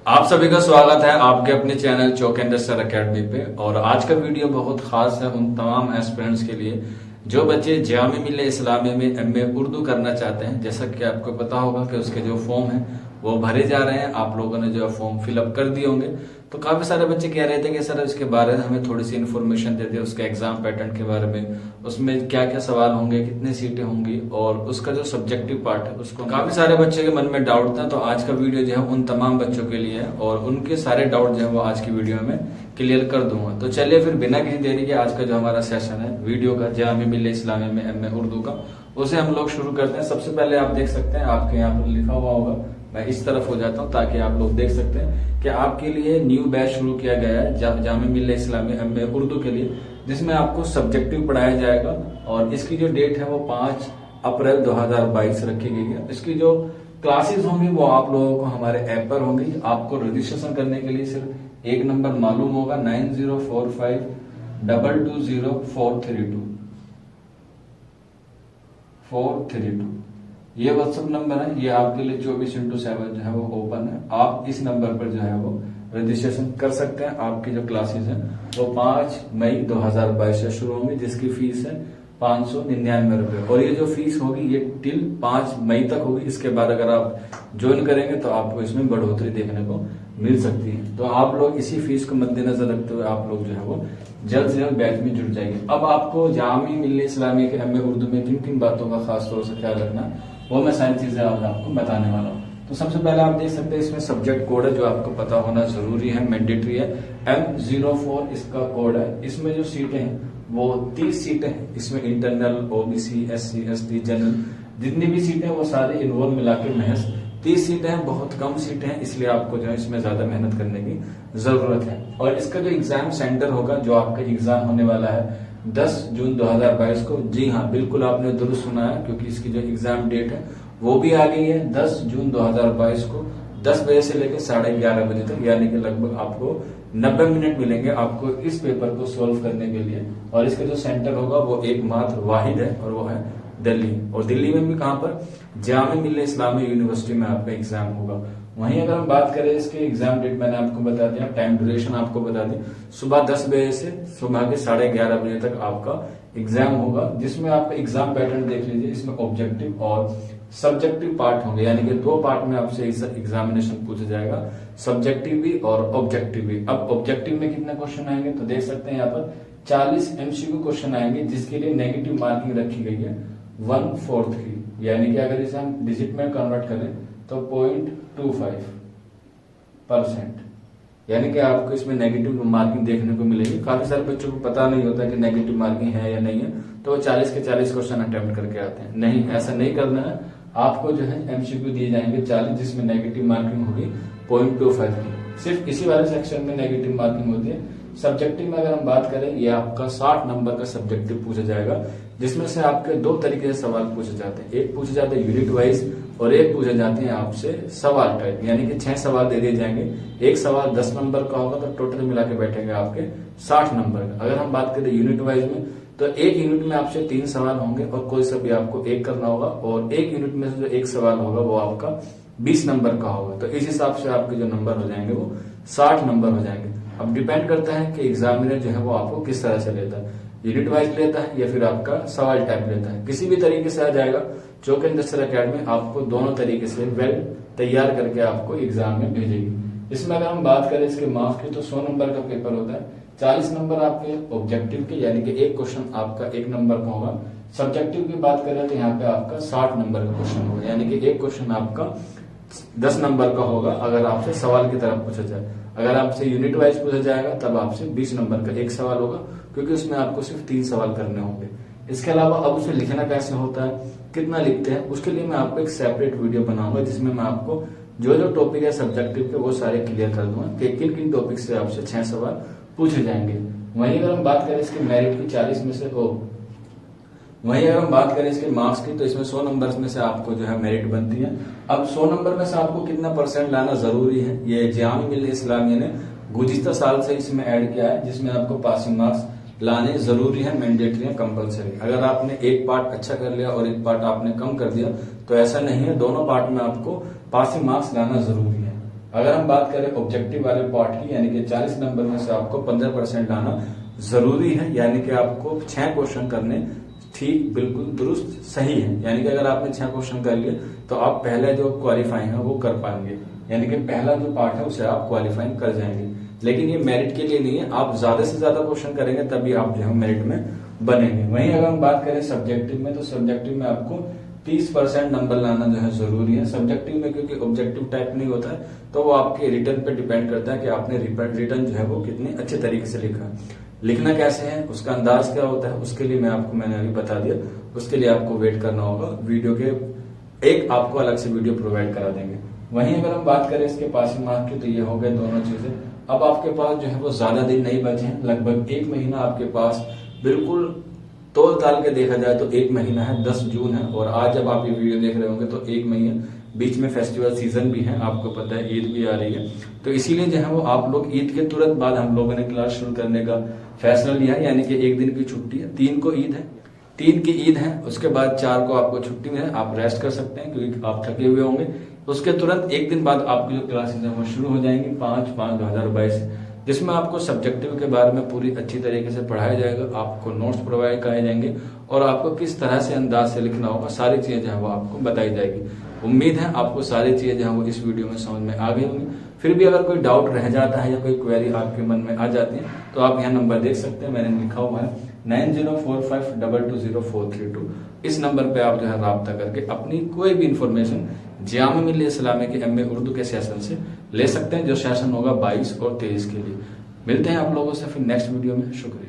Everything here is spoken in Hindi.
आप सभी का स्वागत है आपके अपने channel chalk and sir academy पे। और आज का वीडियो बहुत खास है उन तमाम एस्पिरेंट्स के लिए जो बच्चे जामिया मिल्लिया इस्लामिया में एमए उर्दू करना चाहते हैं। जैसा कि आपको पता होगा कि उसके जो फॉर्म है वो भरे जा रहे हैं। आप लोगों ने जो फॉर्म फिलअप कर दिए होंगे, तो काफी सारे बच्चे कह रहे थे कि सर इसके बारे में हमें थोड़ी सी इन्फॉर्मेशन दे दे, उसके एग्जाम पैटर्न के बारे में, उसमें क्या क्या सवाल होंगे, कितनी सीटें होंगी और उसका जो सब्जेक्टिव पार्ट है उसको। काफी सारे बच्चे के मन में डाउट था, तो आज का वीडियो जो है उन तमाम बच्चों के लिए है और उनके सारे डाउट जो है वो आज की वीडियो में क्लियर कर दूंगा। तो चलिए फिर बिना किसी देरी के आज का जो हमारा सेशन है वीडियो का जामिया मिल्लिया इस्लामिया में एमए उर्दू का, उसे हम लोग शुरू करते हैं। सबसे पहले आप देख सकते हैं आपके यहाँ पर लिखा हुआ होगा, मैं इस तरफ हो जाता हूँ ताकि आप लोग देख सकते हैं कि आपके लिए न्यू बैच शुरू किया गया है जामिया मिल्लिया इस्लामिया एमए उर्दू के लिए, जिसमें आपको सब्जेक्टिव पढ़ाया जाएगा। और इसकी जो डेट है वो 5 अप्रैल 2022 रखी गई है। इसकी जो क्लासेस होंगी वो आप लोगों को हमारे ऐप पर होंगी। आपको रजिस्ट्रेशन करने के लिए सिर्फ एक नंबर मालूम होगा, 9045220432। ये व्हाट्सएप नंबर है, ये आपके लिए 24/7 जो है वो ओपन है। आप इस नंबर पर जो है वो रजिस्ट्रेशन कर सकते हैं। आपकी जो क्लासेस हैं वो 5 मई 2022 से शुरू होंगी, जिसकी फीस है 599 रुपए। और ये जो फीस होगी ये टिल 5 मई तक होगी। इसके बाद अगर आप ज्वाइन करेंगे तो आपको इसमें बढ़ोतरी देखने को मिल सकती है। तो आप लोग इसी फीस को मद्देनजर रखते हुए आप लोग जो है वो जल्द से जल्द बैच में जुड़ जाएंगे। अब आपको जामिया मिल्लिया इस्लामिया के एमए उर्दू में किन किन बातों का खास तौर से ख्याल रखना है वो मैं सारी चीजें आज आपको बताने वाला हूँ। तो सबसे पहले आप देख सकते हैं इसमें सब्जेक्ट कोड है जो आपको पता होना जरूरी है, मैंडेटरी है। M04 इसका कोड है। इसमें जो सीटें हैं वो 30 सीटें हैं। इसमें internal, OBC, SC, ST, general जितनी भी सीटें वो सारे इन्वॉल्व मिला के महज 30 सीटें हैं। बहुत कम सीटें हैं, इसलिए आपको जो है इसमें ज्यादा मेहनत करने की जरूरत है। और इसका जो एग्जाम सेंटर होगा, जो आपका एग्जाम होने वाला है 10 जून 2022 को। जी हाँ, बिल्कुल आपने दुरुस्त सुना है, क्योंकि इसकी जो एग्जाम डेट है वो भी आ गई है 10 जून 2022 को 10 बजे से लेकर 11:30 बजे तक, यानी कि लगभग आपको 90 मिनट मिलेंगे आपको इस पेपर को सोल्व करने के लिए। और इसका जो सेंटर होगा वो एकमात्र वाहिद है और वो है दिल्ली। और दिल्ली में भी कहां पर? जामिया मिल्लिया इस्लामिया यूनिवर्सिटी में आपका एग्जाम होगा। वहीं अगर हम बात करें इसके एग्जाम डेट, मैंने आपको बता दिया, टाइम ड्यूरेशन आपको बता दी, सुबह 10 बजे से सुबह के 11:30 बजे तक आपका एग्जाम होगा। जिसमें आपका एग्जाम पैटर्न देख लीजिए, इसमें ऑब्जेक्टिव और सब्जेक्टिव पार्ट होंगे, यानी कि 2 पार्ट में आपसे एग्जामिनेशन पूछा जाएगा, सब्जेक्टिव भी और ऑब्जेक्टिव भी। अब ऑब्जेक्टिव में कितने क्वेश्चन आएंगे तो देख सकते हैं यहाँ पर 40 MCQ क्वेश्चन आएंगे, जिसके लिए नेगेटिव मार्किंग रखी गई है 1/4 की, यानी कि अगर इसे हम डिजिट में कन्वर्ट करें तो 0.25%, यानी कि आपको इसमें नेगेटिव मार्किंग देखने को मिलेगी। काफी सारे बच्चों को पता नहीं होता कि नेगेटिव मार्किंग है या नहीं है, तो वो 40 के 40 क्वेश्चन अटेम्प्ट करके आते हैं। नहीं, ऐसा नहीं करना है। आपको जो है MCQ दिए जाएंगे 40, जिसमें नेगेटिव मार्किंग होगी 0.25 की। सिर्फ इसी वाले सेक्शन में नेगेटिव मार्किंग होती है। सब्जेक्टिव में अगर हम बात करें, ये आपका 60 नंबर का सब्जेक्टिव पूछा जाएगा, जिसमें से आपके 2 तरीके से सवाल पूछे जाते हैं। एक पूछे जाते हैं यूनिट वाइज और एक पूछे जाते हैं आपसे सवाल टाइप, यानी कि 6 सवाल दे दिए जाएंगे। एक सवाल 10 नंबर का होगा, तो टोटल मिला के बैठेंगे आपके 60 नंबर का। अगर हम बात करें यूनिट वाइज में, तो एक यूनिट में आपसे 3 सवाल होंगे और कोई सा भी आपको एक करना होगा। और एक यूनिट में से जो एक सवाल होगा वो आपका 20 नंबर का होगा। तो इस हिसाब से आपके जो नंबर हो जाएंगे वो 60 नंबर हो जाएंगे। अब डिपेंड करता है कि एग्जामिनर जो है वो आपको किस तरह से लेता है, यूनिट वाइज लेता है या फिर आपका सवाल टाइप लेता है। किसी भी तरीके से आ जाएगा। चौक एंड सर अकेडमी आपको दोनों तरीके से वेल तैयार करके आपको एग्जाम में भेजेगी। इसमें अगर हम बात करें इसके मार्क्स की, तो 100 नंबर का पेपर होता है। 40 नंबर आपके ऑब्जेक्टिव के, यानी कि एक क्वेश्चन आपका 1 नंबर का होगा। सब्जेक्टिव की बात करें तो यहाँ पे आपका 60 नंबर का क्वेश्चन होगा, यानी कि एक क्वेश्चन आपका 10 नंबर का होगा अगर आपसे सवाल की तरफ पूछा जाए। अगर आपसे यूनिट वाइज पूछा जाएगा तब आपसे 20 नंबर का एक सवाल होगा, क्योंकि उसमें आपको सिर्फ 3 सवाल करने होंगे। इसके अलावा अब उसे लिखना कैसे होता है, कितना लिखते हैं, उसके लिए मैं आपको एक सेपरेट वीडियो बनाऊंगा, जिसमें मैं आपको जो जो टॉपिक है सब्जेक्टिव के वो सारे क्लियर कर दूंगा कि किन किन टॉपिक से आपसे 6 सवाल पूछे जाएंगे। वहीं अगर हम बात करें इसके मेरिट की 40 में से वहीं अगर हम बात करें इसके मार्क्स की, तो इसमें 100 नंबर में से आपको जो है मेरिट बनती है। अब 100 नंबर में से आपको कितना % लाना जरूरी है, ये जामिया मिल्लिया इस्लामिया ने गुज़िश्ता साल से इसमें ऐड किया है, जिसमें आपको पासिंग मार्क्स लाने जरूरी है, मैंडेटरी है, कंपलसरी। अगर आपने एक पार्ट अच्छा कर लिया और एक पार्ट आपने कम कर दिया तो ऐसा नहीं है, दोनों पार्ट में आपको पासिंग मार्क्स लाना जरूरी है। अगर हम बात करें ऑब्जेक्टिव वाले पार्ट की, यानी कि 40 नंबर में से आपको 15% लाना जरूरी है, यानी कि आपको 6 क्वेश्चन करने ठीक बिल्कुल दुरुस्त सही है। यानी कि अगर आपने 6 क्वेश्चन कर लिए तो आप पहले जो क्वालिफाई है वो कर पाएंगे, यानी कि पहला जो पार्ट है उसे आप क्वालिफाई कर जाएंगे। लेकिन ये मेरिट के लिए नहीं है, आप ज्यादा से ज्यादा क्वेश्चन करेंगे तभी आप जो है मेरिट में बनेंगे। वहीं अगर हम बात करें सब्जेक्टिव में, तो सब्जेक्टिव में आपको 30% नंबर लाना जो है जरूरी है सब्जेक्टिव में, क्योंकि ऑब्जेक्टिव टाइप नहीं होता है, तो वो आपके रिटर्न पे डिपेंड करता है कि आपने रिटर्न जो है वो कितने अच्छे तरीके से लिखा है। लिखना कैसे है, उसका अंदाज क्या होता है, उसके लिए मैंने अभी बता दिया। उसके लिए आपको वेट करना होगा, वीडियो के एक आपको अलग से वीडियो प्रोवाइड करा देंगे। वहीं अगर हम बात करें इसके पासिंग मार्क की, तो ये हो गए दोनों चीजें। अब आपके पास जो है वो ज्यादा दिन नहीं बचे हैं, लगभग 1 महीना आपके पास, बिल्कुल तोल ताल के देखा जाए तो 1 महीना है, 10 जून है। और आज जब आप ये वीडियो देख रहे होंगे तो 1 महीना, बीच में फेस्टिवल सीजन भी है, आपको पता है ईद भी आ रही है, तो इसीलिए जो है वो आप लोग ईद के तुरंत बाद हम लोगों ने क्लास शुरू करने का फैसला लिया है। यानी कि 1 दिन की छुट्टी है, 3 को ईद है, 3 की ईद है, उसके बाद 4 को आपको छुट्टी में है, आप रेस्ट कर सकते हैं क्योंकि आप थके हुए होंगे। उसके तुरंत 1 दिन बाद आपकी जो क्लासेज है वो शुरू हो जाएंगी 5/5/2022 से, जिसमें आपको सब्जेक्टिव के बारे में पूरी अच्छी तरीके से पढ़ाया जाएगा, आपको नोट्स प्रोवाइड कराए जाएंगे और आपको किस तरह से अंदाज से लिखना होगा, सारी चीजें जो है वो आपको बताई जाएगी। उम्मीद है आपको सारी चीजें जो है वो इस वीडियो में समझ में आ गई होंगी। फिर भी अगर कोई डाउट रह जाता है या कोई क्वेरी आपके मन में आ जाती है तो आप यहाँ नंबर देख सकते हैं, मैंने लिखा हुआ है 9045220432। इस नंबर पे आप जो है राब्ता करके अपनी कोई भी इंफॉर्मेशन जामिया मिल्लिया इस्लामिया के MA उर्दू के सेशन से ले सकते हैं, जो सेशन होगा 22 और 23 के लिए। मिलते हैं आप लोगों से फिर नेक्स्ट वीडियो में। शुक्रिया।